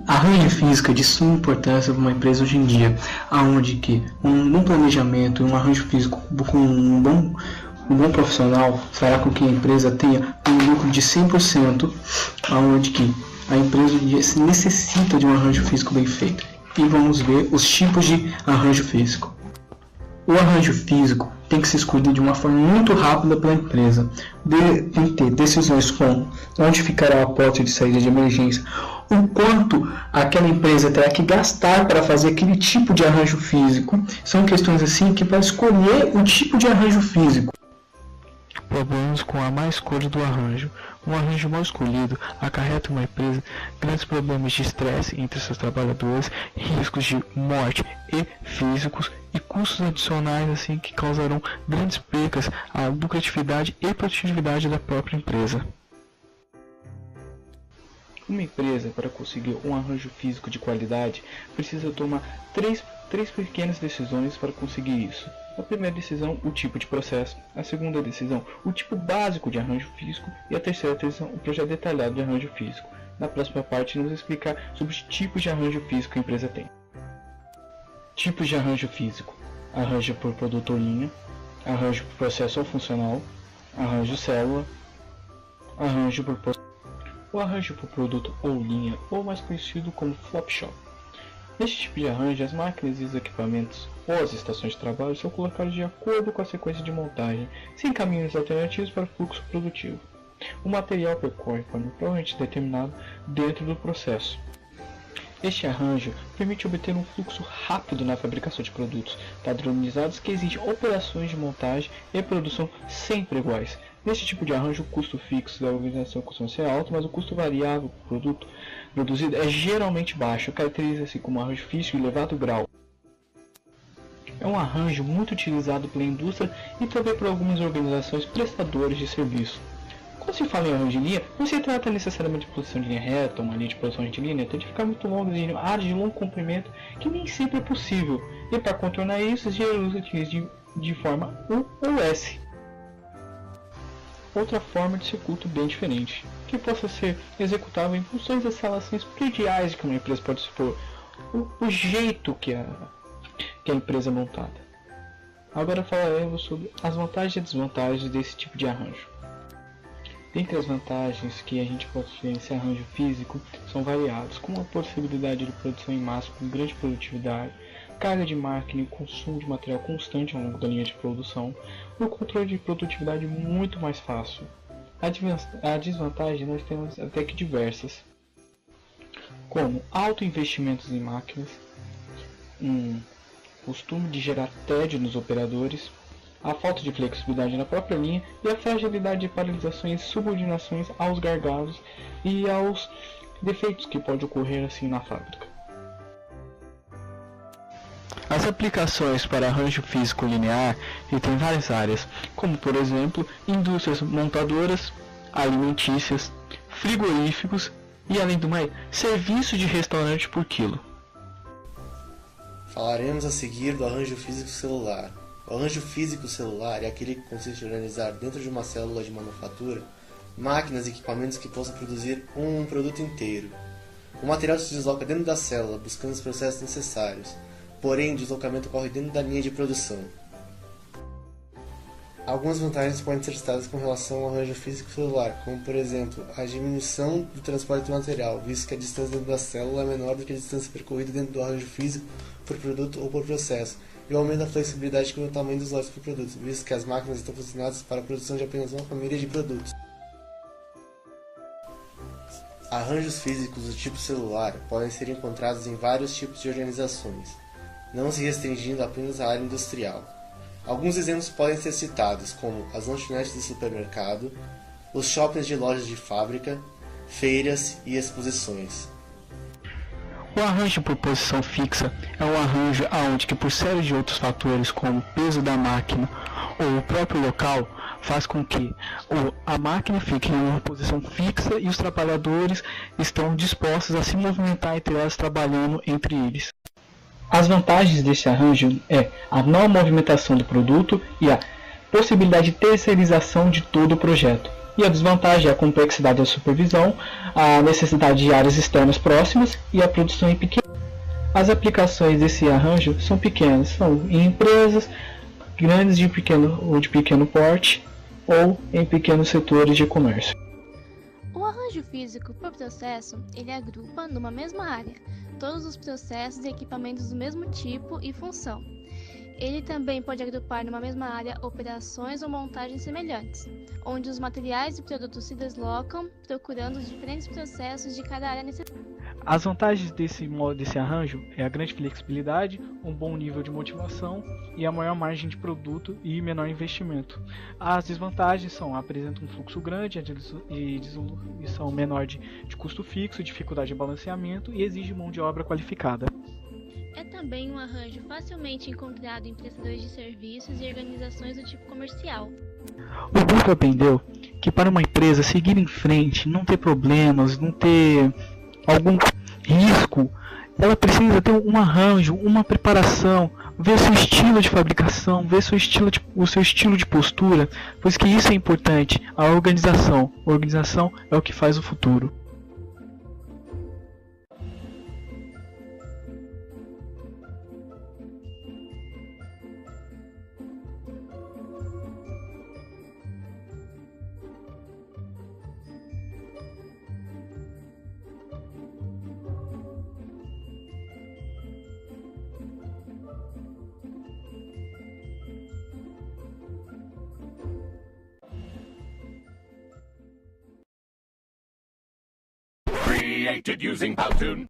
Arranjo físico é de suma importância para uma empresa hoje em dia, aonde que um bom planejamento e um arranjo físico com um bom profissional fará com que a empresa tenha um lucro de 100%, aonde que a empresa necessita de um arranjo físico bem feito. E vamos ver os tipos de arranjo físico. O arranjo físico tem que ser escolhido de uma forma muito rápida pela empresa. Tem que ter decisões como onde ficará a porta de saída de emergência, o quanto aquela empresa terá que gastar para fazer aquele tipo de arranjo físico. São questões assim que para escolher o tipo de arranjo físico. Problemas com a má escolha do arranjo. Um arranjo mal escolhido acarreta uma empresa grandes problemas de estresse entre seus trabalhadores, riscos de morte e físicos e custos adicionais assim que causarão grandes percas à lucratividade e produtividade da própria empresa. Uma empresa, para conseguir um arranjo físico de qualidade, precisa tomar três pequenas decisões para conseguir isso. A primeira decisão, o tipo de processo. A segunda decisão, o tipo básico de arranjo físico. E a terceira decisão, o projeto detalhado de arranjo físico. Na próxima parte, vamos explicar sobre os tipos de arranjo físico que a empresa tem. Tipos de arranjo físico. Arranjo por produto ou linha. Arranjo por processo ou funcional. Arranjo célula. Arranjo por o arranjo por produto ou linha, ou mais conhecido como flop shop. Neste tipo de arranjo, as máquinas e os equipamentos ou as estações de trabalho são colocados de acordo com a sequência de montagem, sem caminhos alternativos para o fluxo produtivo. O material percorre forma provavelmente determinado dentro do processo. Este arranjo permite obter um fluxo rápido na fabricação de produtos padronizados que exigem operações de montagem e produção sempre iguais. Neste tipo de arranjo, o custo fixo da organização costuma ser alto, mas o custo variável do produto produzido é geralmente baixo, caracteriza-se como um arranjo físico de elevado grau. É um arranjo muito utilizado pela indústria e também por algumas organizações prestadoras de serviço. Quando se fala em arranjo de linha, não se trata necessariamente de produção de linha reta, uma linha de produção retilínea, tende a ficar muito longa em áreas de longo comprimento que nem sempre é possível, e para contornar isso, os engenheiros utilizam de forma U ou S. Outra forma de circuito bem diferente, que possa ser executável em funções das instalações prediais que uma empresa pode supor, o jeito que a empresa é montada. Agora falaremos sobre as vantagens e desvantagens desse tipo de arranjo. Dentre as vantagens que a gente pode ter nesse arranjo físico são variados, como a possibilidade de produção em massa com grande produtividade, carga de máquina e consumo de material constante ao longo da linha de produção, o controle de produtividade muito mais fácil. A desvantagem nós temos até que diversas, como alto investimentos em máquinas, um costume de gerar tédio nos operadores, a falta de flexibilidade na própria linha e a fragilidade de paralisações e subordinações aos gargalos e aos defeitos que podem ocorrer assim na fábrica. As aplicações para arranjo físico linear têm várias áreas, como por exemplo, indústrias montadoras, alimentícias, frigoríficos e, além do mais, serviço de restaurante por quilo. Falaremos a seguir do arranjo físico celular. O arranjo físico celular é aquele que consiste em organizar dentro de uma célula de manufatura máquinas e equipamentos que possam produzir um produto inteiro. O material se desloca dentro da célula, buscando os processos necessários, porém o deslocamento ocorre dentro da linha de produção. Algumas vantagens podem ser citadas com relação ao arranjo físico celular, como por exemplo, a diminuição do transporte do material, visto que a distância dentro da célula é menor do que a distância percorrida dentro do arranjo físico por produto ou por processo, e o aumento da flexibilidade com o tamanho dos lotes por produto, visto que as máquinas estão funcionadas para a produção de apenas uma família de produtos. Arranjos físicos do tipo celular podem ser encontrados em vários tipos de organizações, não se restringindo apenas à área industrial. Alguns exemplos podem ser citados, como as lanchonetes de supermercado, os shoppings de lojas de fábrica, feiras e exposições. O arranjo por posição fixa é um arranjo onde, que por série de outros fatores, como o peso da máquina ou o próprio local, faz com que a máquina fique em uma posição fixa e os trabalhadores estão dispostos a se movimentar entre elas, trabalhando entre eles. As vantagens desse arranjo é a não movimentação do produto e a possibilidade de terceirização de todo o projeto. E a desvantagem é a complexidade da supervisão, a necessidade de áreas externas próximas e a produção em pequeno. As aplicações desse arranjo são pequenas, são em empresas grandes de pequeno porte ou em pequenos setores de comércio. O arranjo físico por processo, ele agrupa numa mesma área todos os processos e equipamentos do mesmo tipo e função. Ele também pode agrupar numa mesma área operações ou montagens semelhantes, onde os materiais e produtos se deslocam, procurando os diferentes processos de cada área necessária. As vantagens desse arranjo é a grande flexibilidade, um bom nível de motivação e a maior margem de produto e menor investimento. As desvantagens são: apresenta um fluxo grande e diluição menor de custo fixo, dificuldade de balanceamento e exige mão de obra qualificada. É também um arranjo facilmente encontrado em prestadores de serviços e organizações do tipo comercial. O grupo aprendeu que para uma empresa seguir em frente, não ter problemas, não ter algum risco, ela precisa ter um arranjo, uma preparação, ver seu estilo de fabricação, ver o seu estilo de postura, pois que isso é importante. A organização é o que faz o futuro. Created using Powtoon.